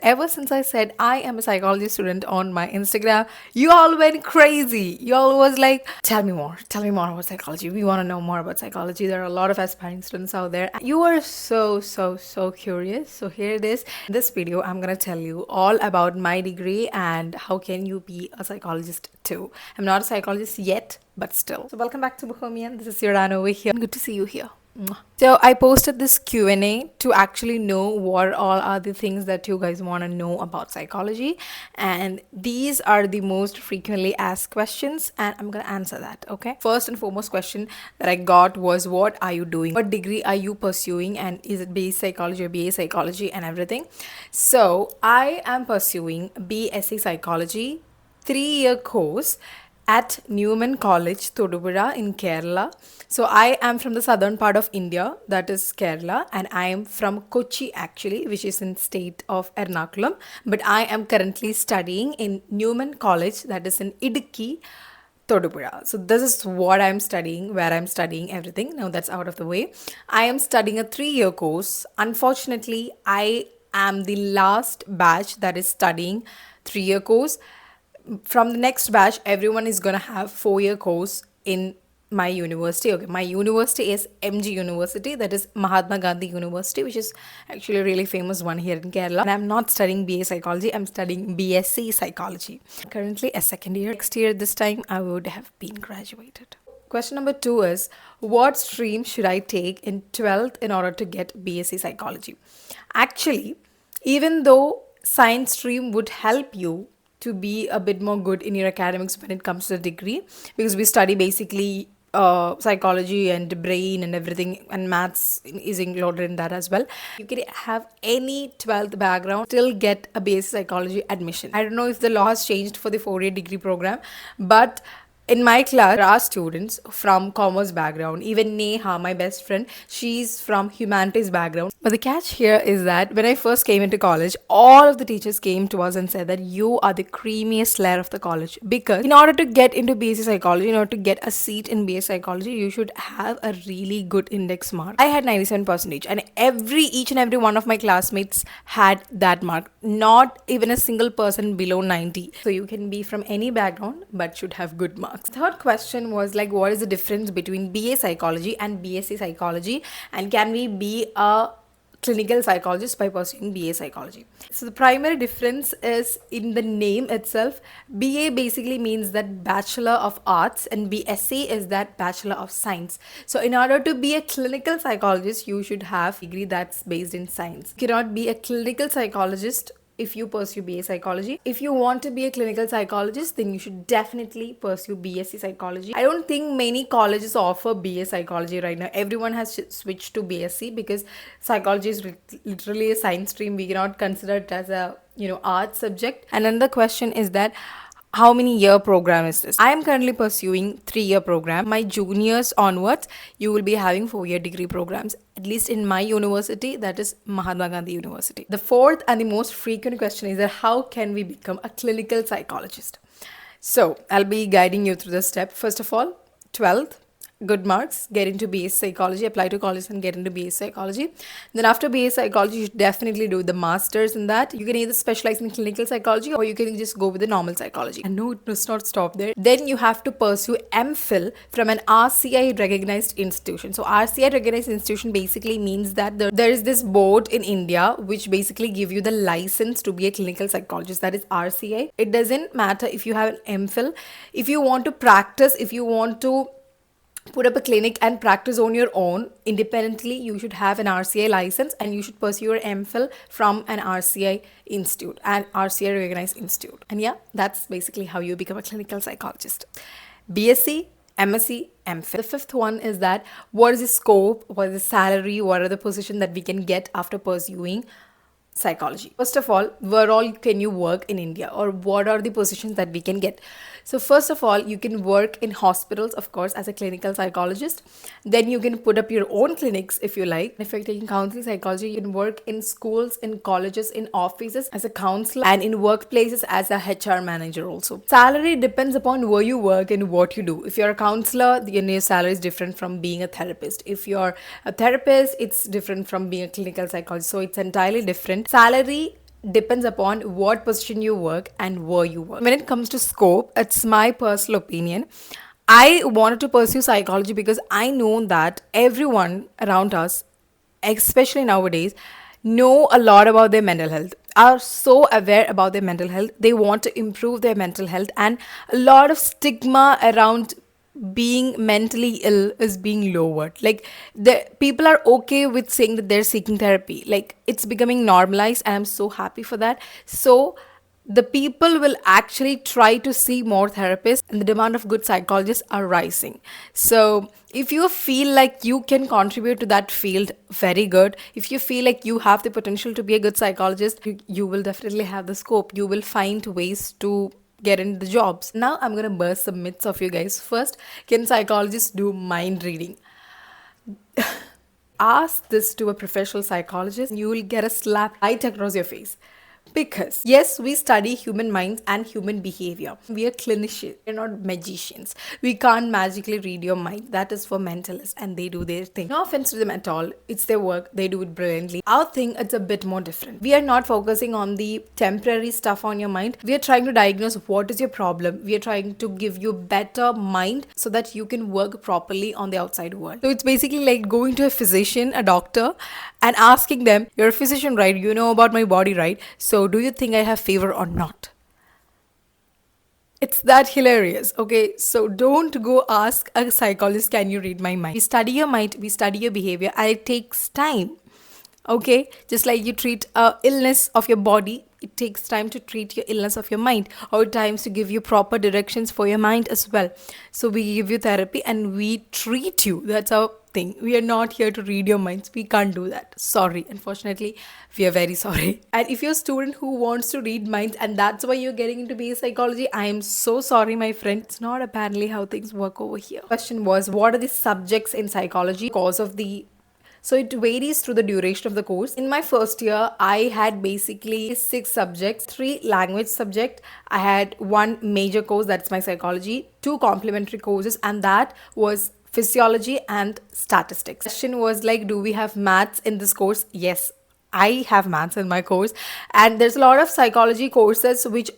Ever since I said I am a psychology student on my Instagram, you all went crazy. You all was like, tell me more about psychology. We want to know more about psychology. There are a lot of aspiring students out there. You are so curious. So here it is. In this video, I'm gonna tell you all about my degree and how can you be a psychologist too. I'm not a psychologist yet, but still. So welcome back to Bohemian. This is Yoran over here. Good to see you here. So I posted this Q&A to actually know what all are the things that you guys want to know about psychology, and these are the most frequently asked questions and I'm going to answer that. Okay, first and foremost question that I got was, what are you doing, what degree are you pursuing, and is it BA psychology or BA psychology and everything. So I am pursuing BSc psychology 3-year course at Newman College, Thodupuzha in Kerala. So I am from the southern part of India, that is Kerala, and I am from Kochi actually, which is in state of Ernakulam. But I am currently studying in Newman College, that is in Idukki, Thodupuzha. So this is what I'm studying, where I'm studying everything. Now that's out of the way. I am studying a 3-year course. Unfortunately, I am the last batch that is studying 3-year course. From the next batch, everyone is going to have 4-year course in my university. Okay, my university is MG University, that is Mahatma Gandhi University, which is actually a really famous one here in Kerala. And I'm not studying BA psychology, I'm studying BSc psychology. Currently a second year. Next year this time I would have been graduated. Question number 2 is, what stream should I take in 12th in order to get BSc psychology? Actually, even though science stream would help you to be a bit more good in your academics when it comes to the degree, because we study basically psychology and brain and everything, and maths is included in that as well. You can have any 12th background, still get a basic psychology admission. I don't know if the law has changed for the 4-year degree program, but in my class, there are students from commerce background. Even Neha, my best friend, she's from humanities background. But the catch here is that when I first came into college, all of the teachers came to us and said that you are the creamiest layer of the college. Because in order to get into BSc psychology, in order to get a seat in BSc psychology, you should have a really good index mark. I had 97%, and each and every one of my classmates had that mark. Not even a single person below 90. So you can be from any background but should have good marks. Third question was like, what is the difference between BA psychology and BSc psychology, and can we be a clinical psychologist by pursuing BA psychology? So the primary difference is in the name itself. BA basically means that Bachelor of Arts, and BSc is that Bachelor of Science. So in order to be a clinical psychologist, you should have a degree that's based in science. You cannot be a clinical psychologist if you pursue BA psychology. If you want to be a clinical psychologist, then you should definitely pursue BSc psychology. I don't think many colleges offer BA psychology right now. Everyone has switched to BSc because psychology is literally a science stream. We cannot consider it as a art subject. And another question is that, how many year program is this? I am currently pursuing 3-year program. My juniors onwards, you will be having 4-year degree programs, at least in my university, that is Mahatma Gandhi University. The fourth and the most frequent question is that, how can we become a clinical psychologist? So I'll be guiding you through the step. First of all, 12th, good marks, get into BA psychology, apply to college and get into BA psychology. Then after BA psychology, you should definitely do the masters in that. You can either specialize in clinical psychology or you can just go with the normal psychology. And no, it does not stop there. Then you have to pursue MPhil from an RCI recognized institution. So RCI recognized institution basically means that there is this board in India which basically give you the license to be a clinical psychologist. That is RCI. It doesn't matter if you have an MPhil. If you want to practice, if you want to put up a clinic and practice on your own independently, you should have an RCI license and you should pursue your MPhil from an RCI institute, an RCI recognized institute. And yeah, that's basically how you become a clinical psychologist. BSc, MSc, MPhil. The fifth one is that, what is the scope, what is the salary, what are the positions that we can get after pursuing psychology? First of all, where all can you work in India, or what are the positions that we can get? So first of all, you can work in hospitals, of course, as a clinical psychologist. Then you can put up your own clinics if you like. If you're taking counseling psychology, you can work in schools, in colleges, in offices as a counselor, and in workplaces as a HR manager also. Salary depends upon where you work and what you do. If you're a counselor, your salary is different from being a therapist. If you're a therapist, it's different from being a clinical psychologist. So it's entirely different. Salary depends upon what position you work and where you work. When it comes to scope, it's my personal opinion. I wanted to pursue psychology because I know that everyone around us, especially nowadays, know a lot about their mental health, are so aware about their mental health. They want to improve their mental health, and a lot of stigma around being mentally ill is being lowered. Like, the people are okay with saying that they're seeking therapy. Like, it's becoming normalized, and I'm so happy for that. So the people will actually try to see more therapists, and the demand of good psychologists are rising. So if you feel like you can contribute to that field, very good. If you feel like you have the potential to be a good psychologist, you will definitely have the scope. You will find ways to get into the jobs. Now I'm going to burst some myths of you guys. First, can psychologists do mind reading? Ask this to a professional psychologist, you will get a slap right across your face. Because, yes, we study human minds and human behavior. We are clinicians, we're not magicians. We can't magically read your mind. That is for mentalists, and they do their thing. No offense to them at all. It's their work, they do it brilliantly. Our thing, it's a bit more different. We are not focusing on the temporary stuff on your mind. We are trying to diagnose what is your problem. We are trying to give you better mind so that you can work properly on the outside world. So it's basically like going to a physician, a doctor, and asking them, "You're a physician, right? You know about my body, right? So do you think I have fever or not?" It's that hilarious. Okay, so don't go ask a psychologist, "Can you read my mind?" We study your mind, we study your behavior, and it takes time. Okay, just like you treat a illness of your body, it takes time to treat your illness of your mind, or times to give you proper directions for your mind as well. So we give you therapy and we treat you. That's our thing. We are not here to read your minds. We can't do that. Sorry. Unfortunately, we are very sorry. And if you're a student who wants to read minds and that's why you're getting into BA psychology, I am so sorry, my friend. It's not apparently how things work over here. Question was, what are the subjects in psychology? Cause of the So it varies through the duration of the course. In my first year, I had basically six subjects, three language subject. I had one major course, that's my psychology, two complementary courses, and that was physiology and statistics. Question was like, do we have maths in this course? Yes, I have maths in my course, and there's a lot of psychology courses which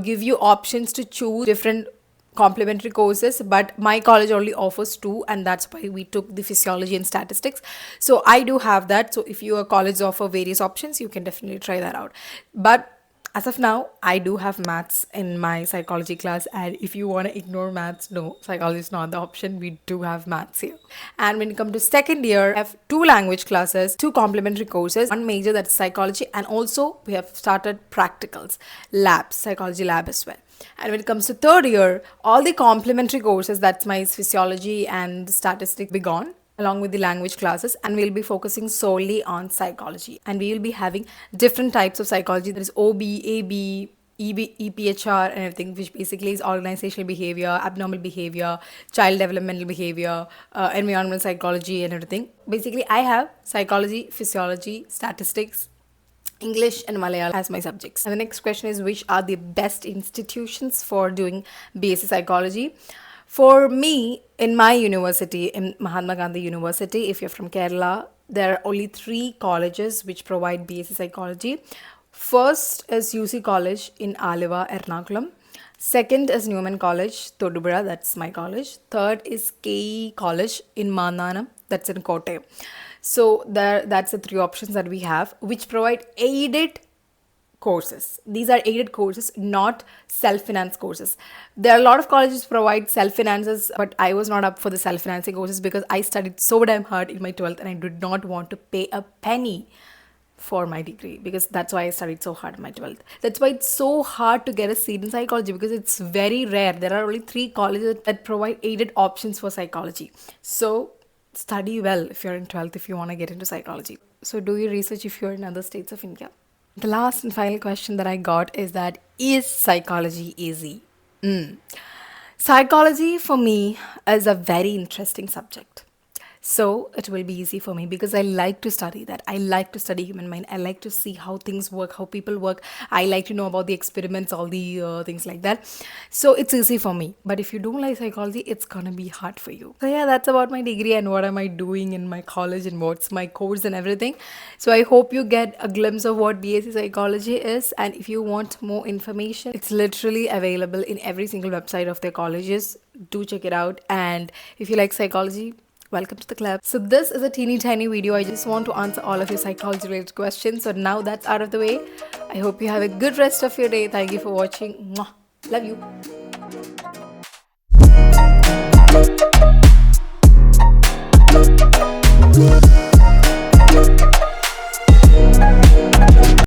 give you options to choose different complementary courses, but my college only offers two, and that's why we took the physiology and statistics. So I do have that. So if your college offer various options, you can definitely try that out. But as of now, I do have maths in my psychology class, and if you want to ignore maths, no, psychology is not the option. We do have maths here. And when you come to second year, I have two language classes, two complementary courses, one major, that's psychology, and also we have started practicals, labs, psychology lab as well. And when it comes to third year, all the complementary courses, that's my physiology and statistics, be gone along with the language classes, and we'll be focusing solely on psychology, and we will be having different types of psychology. There is OB, AB, EPHR, and everything, which basically is organizational behavior, abnormal behavior, child developmental behavior, environmental psychology, and everything. Basically, I have psychology, physiology, statistics, English, and Malayalam as my subjects. And the next question is, which are the best institutions for doing BSc psychology? For me, in my university, in Mahatma Gandhi University, if you're from Kerala, there are only three colleges which provide BSc psychology. First is UC College in Aluva, Ernakulam. Second is Newman College, Todupuzha, that's my college. Third is KE College in Mananam, that's in Kottayam. So that's the three options that we have, which provide aided courses. These are aided courses, not self-finance courses. There are a lot of colleges provide self-finances, but I was not up for the self-financing courses because I studied so damn hard in my 12th and I did not want to pay a penny for my degree, because that's why I studied so hard in my 12th. That's why it's so hard to get a seat in psychology, because it's very rare. There are only three colleges that provide aided options for psychology. So study well if you're in 12th, if you want to get into psychology. So do your research if you're in other states of India. The last and final question that I got is that, is psychology easy? Psychology for me is a very interesting subject. So it will be easy for me because I like to study that. I like to study human mind. I like to see how things work, how people work. I like to know about the experiments, all the things like that. So it's easy for me. But if you don't like psychology, it's gonna be hard for you. So yeah, that's about my degree and what am I doing in my college and what's my course and everything. So I hope you get a glimpse of what BSc psychology is. And if you want more information, it's literally available in every single website of their colleges. Do check it out. And if you like psychology, welcome to the club. So this is a teeny tiny video. I just want to answer all of your psychology related questions. So now that's out of the way. I hope you have a good rest of your day. Thank you for watching. Mwah. Love you.